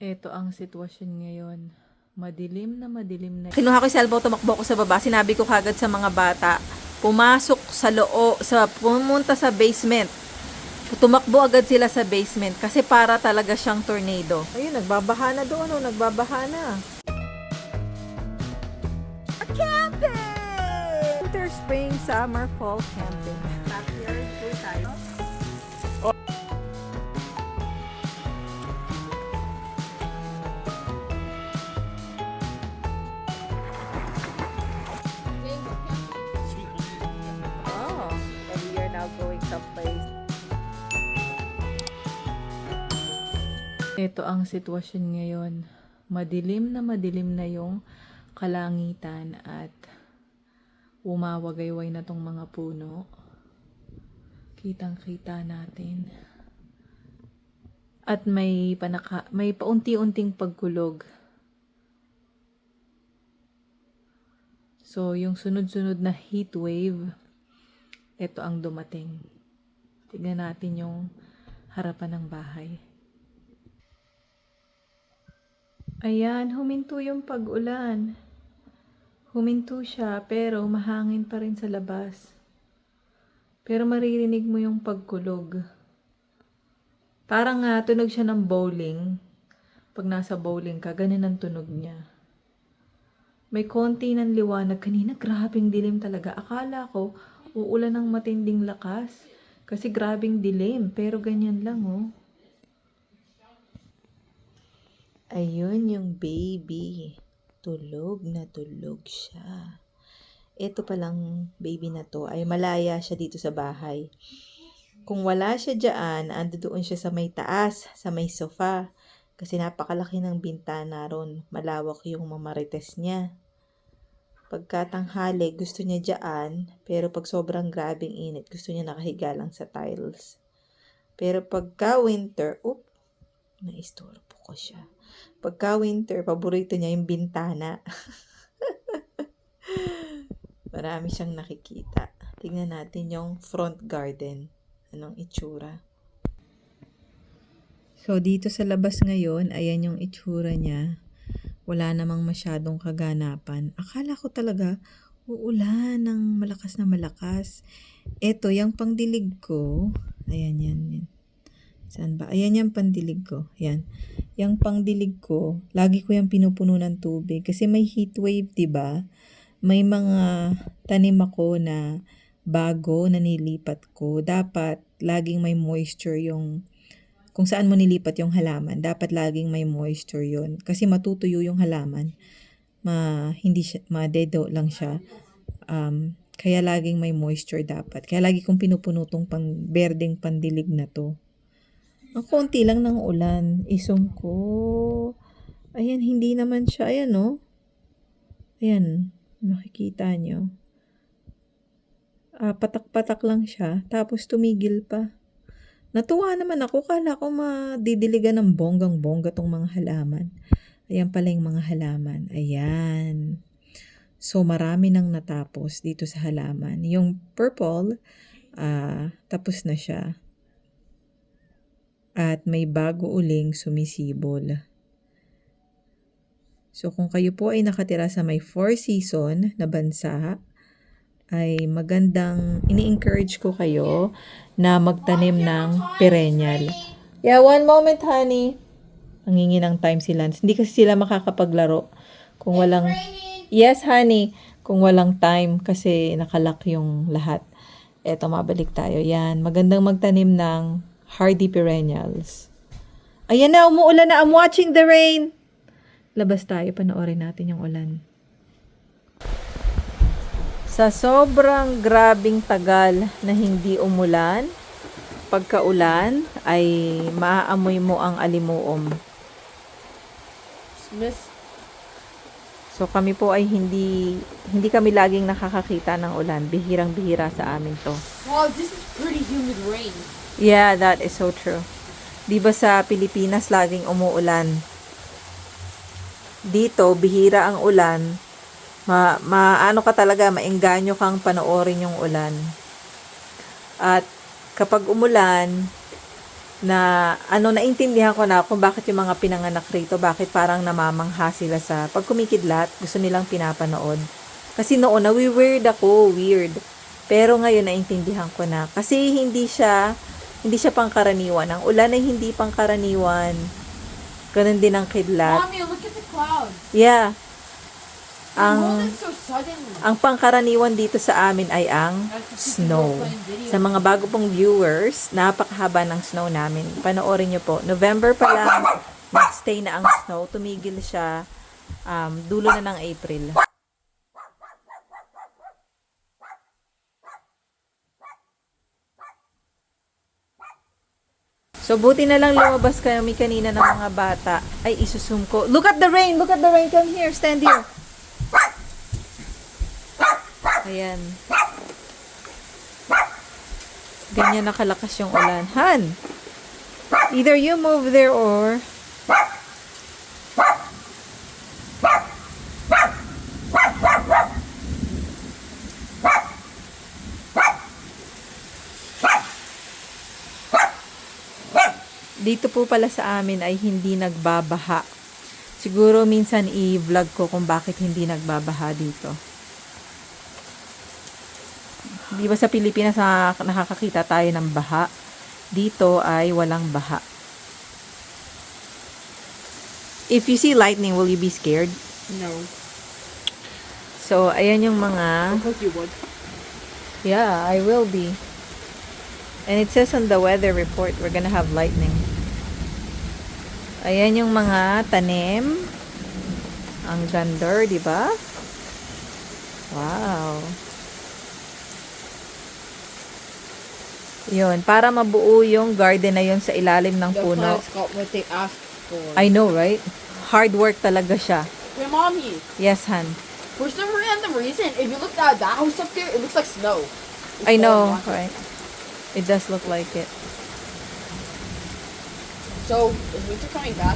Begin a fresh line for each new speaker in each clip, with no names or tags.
Ito ang sitwasyon ngayon. Madilim na.
Kinuha ko yung cellphone, tumakbo ko sa baba. Sinabi ko kagad sa mga bata, pumasok sa pumunta sa basement. Tumakbo agad sila sa basement kasi para talaga siyang tornado. Ayun, nagbabaha na doon, nagbabaha na. Camping! Winter, spring, summer, fall camping. Last year, 2 times. Oh, and we are now going someplace.
Ito ang sitwasyon ngayon. Madilim na yung kalangitan at umawagayway na tong mga puno. Kitang-kita natin. At may paunti-unting pagkulog. So, yung sunod-sunod na heat wave, ito ang dumating. Tignan natin yung harapan ng bahay. Ayan, huminto yung pag-ulan. Huminto siya, pero mahangin pa rin sa labas. Pero maririnig mo yung pagkulog. Parang tunog siya ng bowling. Pag nasa bowling ka, ganun ang tunog niya. May konti ng liwanag. Kanina, grabing dilim talaga. Akala ko, uulan ng matinding lakas. Kasi grabing dilim. Pero ganyan lang, oh.
Ayun yung baby. Tulog na tulog siya. Ito palang baby na to ay malaya siya dito sa bahay. Kung wala siya dyan, doon siya sa may taas, sa may sofa. Kasi napakalaki ng bintana ron. Malawak yung mamarites niya. Pagkatanghali, gusto niya dyan. Pero pag sobrang grabing init, gusto niya nakahiga lang sa tiles. Pero pagka winter, naistorbo ko siya. Pagka winter, paborito niya yung bintana. Marami siyang nakikita. Tingnan natin yung front garden. Anong itsura. So, dito sa labas ngayon, ayan yung itsura niya. Wala namang masyadong kaganapan. Akala ko talaga, uulan ng malakas na malakas. Ito, yung pangdilig ko. Ayan, yan. Saan ba? Ayan yung pandilig ko. Yan. Yung pangdilig ko, lagi ko yung pinupuno ng tubig. Kasi may heat wave, diba? May mga tanim ako na bago na nilipat ko. Dapat laging may moisture yung, kung saan mo nilipat yung halaman, dapat laging may moisture yun. Kasi matutuyo yung halaman. Hindi siya, madedo lang siya. Kaya laging may moisture dapat. Kaya lagi kong pinupuno tong berdeng pandilig na to. Ang konti lang ng ulan. Isong ko. Ayan, hindi naman siya. Ayan, no? Ayan, makikita nyo. Patak-patak lang siya. Tapos tumigil pa. Natuwa naman ako. Kala ko madidiligan ng bonggang-bongga tong mga halaman. Ayan pala yung mga halaman. Ayan. So, marami nang natapos dito sa halaman. Yung purple, tapos na siya. At may bago uling sumisibol. So, kung kayo po ay nakatira sa may 4 season na bansa, ay magandang, ini-encourage ko kayo na magtanim ng perennial. Yeah, one moment, honey. Nangingi ng time si Lance. Hindi kasi sila makakapaglaro kung walang... Yes, honey. Kung walang time kasi nakalock yung lahat. Eto, mabalik tayo. Yan, magandang magtanim ng hardy perennials. Ayan na, umuulan na. I'm watching the rain. Labas tayo, panoorin natin yung ulan. Sa sobrang grabing tagal na hindi umulan, pagkaulan ay maaamoy mo ang alimuom. So kami po ay hindi kami laging nakakakita ng ulan. Bihirang-bihira sa amin to.
Wow, this is pretty humid rain.
Yeah, that is so true. Di ba sa Pilipinas laging umuulan? Dito, bihira ang ulan. Ano ka talaga, maengganyo kang panoorin yung ulan. At kapag umulan, na naintindihan ko na kung bakit yung mga pinanganak rito, bakit parang namamangha sila sa pag kumikidlat, gusto nilang pinapanood. Kasi noon, weird ako, weird. Pero ngayon, naintindihan ko na. Kasi hindi siya pangkaraniwan. Ang ulan ay hindi pangkaraniwan. Ganun din ang kidlat.
Mommy, look at the clouds.
Yeah.
They're rolling so suddenly.
Ang pangkaraniwan dito sa amin ay ang snow. Sa mga bago pong viewers, napakahaba ng snow namin. Panoorin nyo po. November pa lang, nag-stay na ang snow. Tumigil siya dulo na ng April. So, buti na lang lumabas kami kanina ng mga bata. Ay, isusum ko. Look at the rain! Look at the rain! Come here! Stand here! Ayan. Ganyan nakalakas yung ulan. Han! Either you move there or... Dito po pala sa amin ay hindi nagbabaha. Siguro minsan i-vlog ko kung bakit hindi nagbabaha dito. Di ba sa Pilipinas nakakakita tayo ng baha? Dito ay walang baha. If you see lightning, will you be scared?
No.
So, ayan yung mga...
Of course you would.
Yeah, I will be. And it says on the weather report, we're gonna have lightning. Ayan yung mga tanim. Ang ganda, di ba? Wow. Yun, para mabuo yung garden na yun sa ilalim ng
The
puno.
plants got what they asked for.
I know, right? Hard work talaga siya.
Hey, Mommy,
Yes, Han.
for some random reason, if you look at that house up there, it looks like snow. It's
I know,
falling on it.
right? It does look like it.
So, is winter coming back?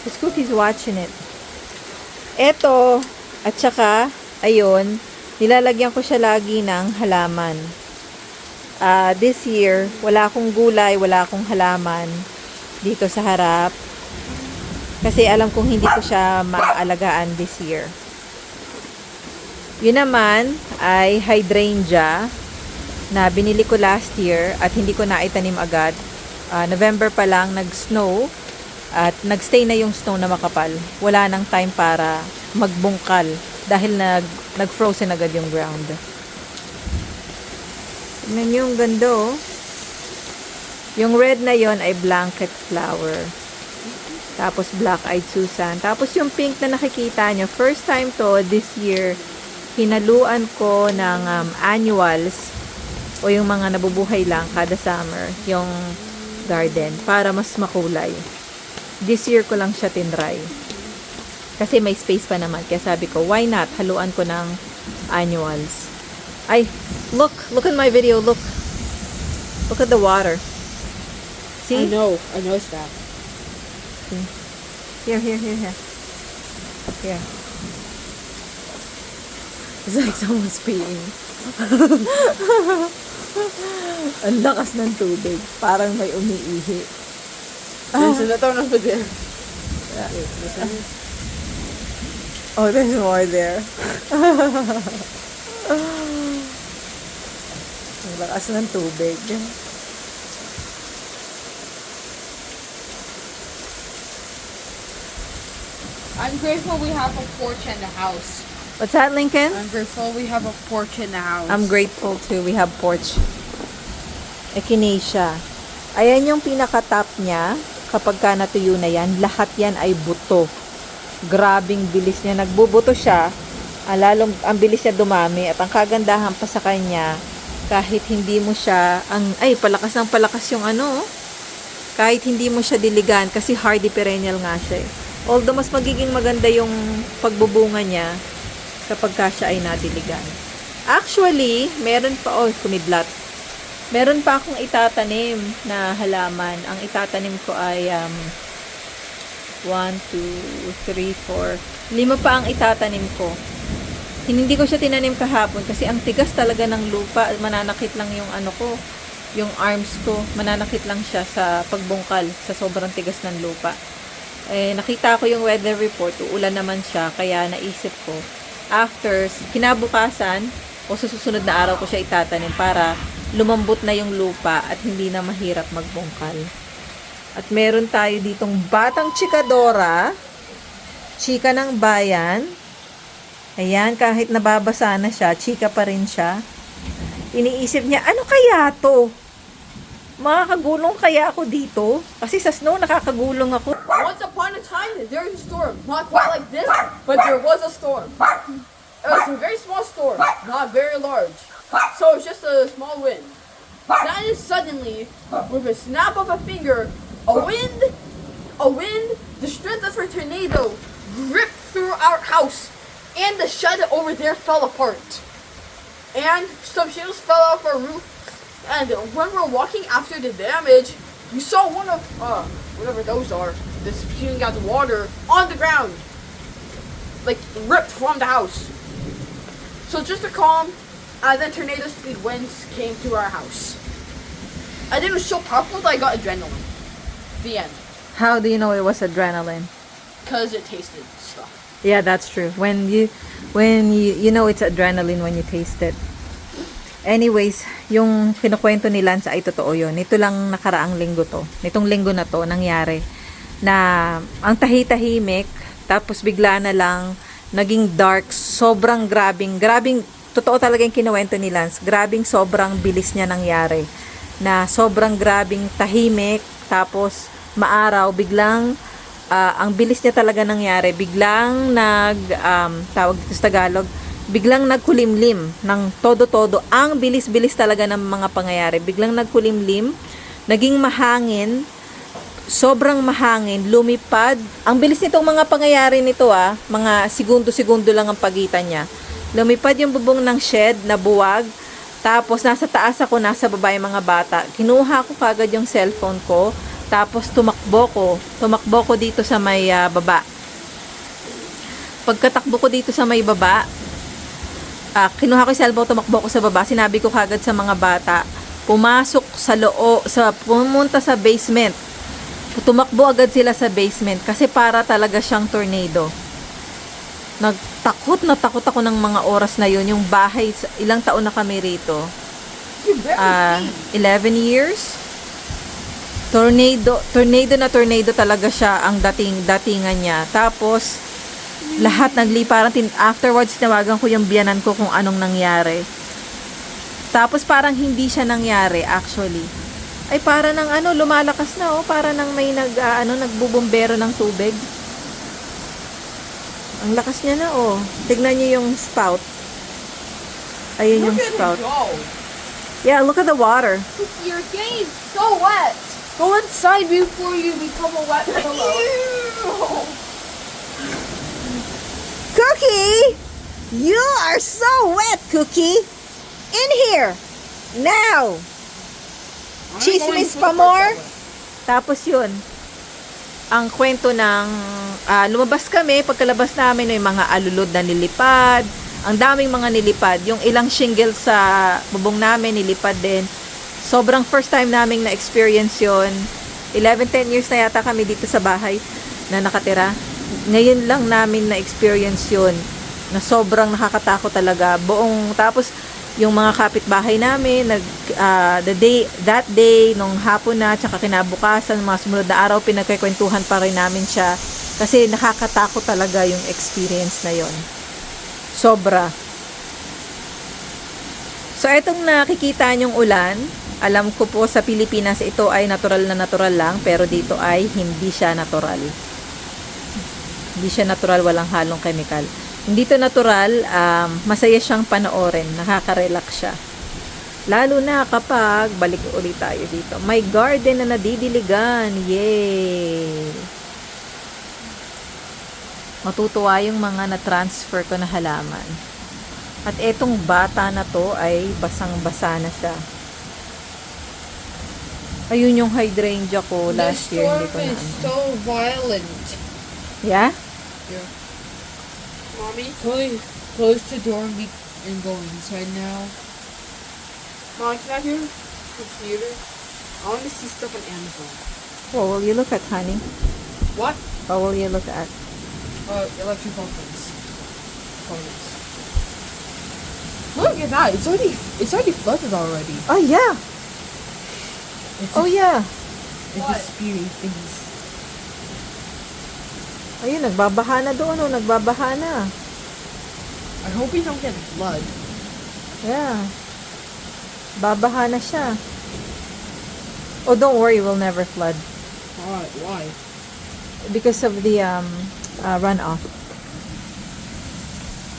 This cookie's watching it. Eto, at saka, ayun, nilalagyan ko siya lagi ng halaman. This year, wala akong gulay, wala akong halaman dito sa harap. Kasi alam kong hindi ko siya maaalagaan this year. Yun naman ay hydrangea na binili ko last year at hindi ko na itanim agad. November pa lang nag-snow at nagstay na yung snow na makapal. Wala nang time para magbungkal dahil nag-frozen agad yung ground. Tignan yung ganda oh. Yung red na yon ay blanket flower. Tapos black-eyed Susan. Tapos yung pink na nakikita nyo, first time to this year, hinaluan ko ng annuals o yung mga nabubuhay lang kada summer, yung garden, para mas makulay. This year ko lang siya tinry. Kasi may space pa naman. Kaya sabi ko, why not? Haluan ko ng annuals. Ay, look at my video, look at the water. See?
I noticed that.
Here. Here. It's like someone's peeing. Ang lakas ng tubig. Parang may umiihi.
There's another one over there.
Oh, there's more there. Ang lakas ng tubig.
I'm grateful we have a porch in the house.
What's that, Lincoln?
I'm grateful we have a porch in the house.
I'm grateful too. We have porch. Echinacea. Ayan yung pinaka-top niya. Kapag ka natuyo na yan, lahat yan ay buto. Grabing bilis niya. Nagbubuto siya. Lalong ang bilis niya dumami. At ang kagandahan pa sa kanya, kahit hindi mo siya, palakas ng palakas yung kahit hindi mo siya diligan, kasi hardy perennial nga siya eh. Although mas magiging maganda yung pagbubunga niya kapag ka siya ay nadiligan. Actually, meron pa, kumidlat. Meron pa akong itatanim na halaman. Ang itatanim ko ay 1, 2, 3, 4. 5 pa ang itatanim ko. Hindi ko siya tinanim kahapon kasi ang tigas talaga ng lupa. Mananakit lang yung yung arms ko. Mananakit lang siya sa pagbungkal sa sobrang tigas ng lupa. Nakita ko yung weather report, uulan naman siya, kaya naisip ko, after, kinabukasan, o sa susunod na araw ko siya itatanim para lumambot na yung lupa at hindi na mahirap magbungkal. At meron tayo ditong batang chikadora, chika ng bayan. Ayan, kahit nababasa na siya, chika pa rin siya. Iniisip niya, ano kaya to? Makakagulong kaya ako dito? Kasi sa snow, nakakagulong ako.
Once upon a time, there was a storm. Not quite like this, but there was a storm. It was a very small storm, not very large. So it's just a small wind. Then suddenly, with a snap of a finger, a wind, the strength of a tornado ripped through our house, and the shed over there fell apart. And some shingles fell off our roof. And when we're walking after the damage, you saw one of whatever those are, that's spewing out the water on the ground, like ripped from the house. So just to calm, then tornado speed winds came to our house. And it was so powerful that I got adrenaline. The end.
How do you know it was adrenaline?
Because it tasted stuff.
Yeah, that's true. When you know it's adrenaline when you taste it. Anyways, yung kinukwento ni Lance ay totoo yun. Ito lang nakaraang linggo to. Nitong linggo na to, nangyari. Na ang tahi-tahimik, tapos bigla na lang, naging dark, sobrang grabing, totoo talaga yung kinuwento ni Lance. Grabing sobrang bilis niya nangyari. Na sobrang grabing tahimik, tapos maaraw, biglang, ang bilis niya talaga nangyari. Biglang tawag dito sa Tagalog, biglang nagkulimlim ng todo-todo. Ang bilis-bilis talaga ng mga pangyayari. Biglang nagkulimlim, naging mahangin, sobrang mahangin, lumipad. Ang bilis nitong mga pangyayari nito mga segundo-segundo lang ang pagitan niya. Lumipad yung bubong ng shed na buwag, tapos nasa taas ako, nasa baba yung mga bata. Kinuha ko kagad yung cellphone ko, tapos tumakbo ko dito sa may baba. Pagkatakbo ko dito sa may baba, kinuha ko yung cellphone, tumakbo ko sa baba, sinabi ko kagad sa mga bata, pumasok sa pumunta sa basement. Tumakbo agad sila sa basement kasi para talaga siyang tornado. Nagtakot na takot ako ng mga oras na yun. Yung bahay, ilang taon na kami rito? 11 years. Tornado talaga siya ang datingan niya. Tapos, lahat nagliparan. Afterwards, tinawagan ko yung biyanan ko kung anong nangyari. Tapos, parang hindi siya nangyari, actually. Ay, para ng lumalakas na, para nang may nagbubombero ng tubig. Ang lakas niya na, Tignan niyo yung spout. Ayun yung spout. Yeah, look at the water.
Your game is so wet. Go inside before you become a wet pillow.
Cookie! You are so wet, Cookie! In here! Now! Chismis pa more? Tapos yun, ang kwento ng lumabas kami, pagkalabas namin yung mga alulod na nilipad, ang daming mga nilipad, yung ilang shingle sa bubong namin nilipad din. Sobrang first time naming na-experience yun. 11-10 years na yata kami dito sa bahay na nakatira. Ngayon lang namin na-experience yun, na sobrang nakakatakot talaga. Tapos yung mga kapitbahay namin, that day, nung hapon na, tsaka kinabukasan, mga sumunod na araw, pinagkikwentuhan pa rin namin siya. Kasi nakakatakot talaga yung experience na yon. Sobra. So, itong nakikita nyong ulan, alam ko po sa Pilipinas, ito ay natural na natural lang, pero dito ay hindi siya natural. Hindi siya natural, walang halong chemical. Dito natural, masaya siyang panoorin, nakaka-relax siya. Lalo na kapag balik ulit tayo dito. May garden na nadidiligan. Yay! Matutuwa yung mga na-transfer ko na halaman. At etong bata na to ay basang-basa na siya. Ayun yung hydrangea ko last year. Hindi ko na ano.
so violent.
Yeah?
Mommy?
Close the door and go inside now.
Mom, can I hear the computer? I want to see stuff on Amazon.
What will you look at, honey?
What?
What will you look at?
Electrical things. Components.
Look at that. It's already flooded already.
Oh, yeah.
It's
Oh, yeah.
It's
What?
just spirit things.
Ayun, nagbabaha na doon. Oh, nagbabaha na.
I hope we don't get a flood.
Yeah. Babaha na siya. Oh, don't worry, we'll never flood.
Why?
Because of the runoff.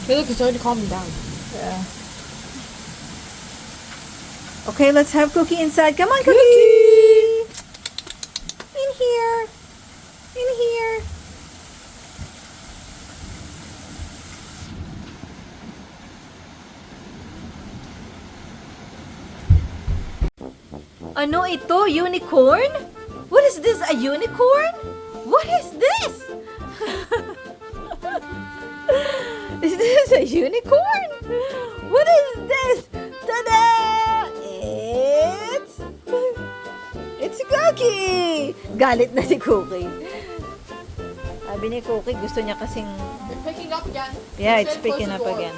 Hey, look, it's already calming down.
Yeah. Okay, let's have Cookie inside. Come on, Cookie! In here. In here. Ano ito? Unicorn? What is this? A unicorn? What is this? Is this a unicorn? What is this? Ta-da! It's Cookie! Galit na si Cookie. Sabi ni Cookie, gusto niya kasing...
It's picking up again.
Yeah,
You
it's
said close
picking
the
up
door.
again.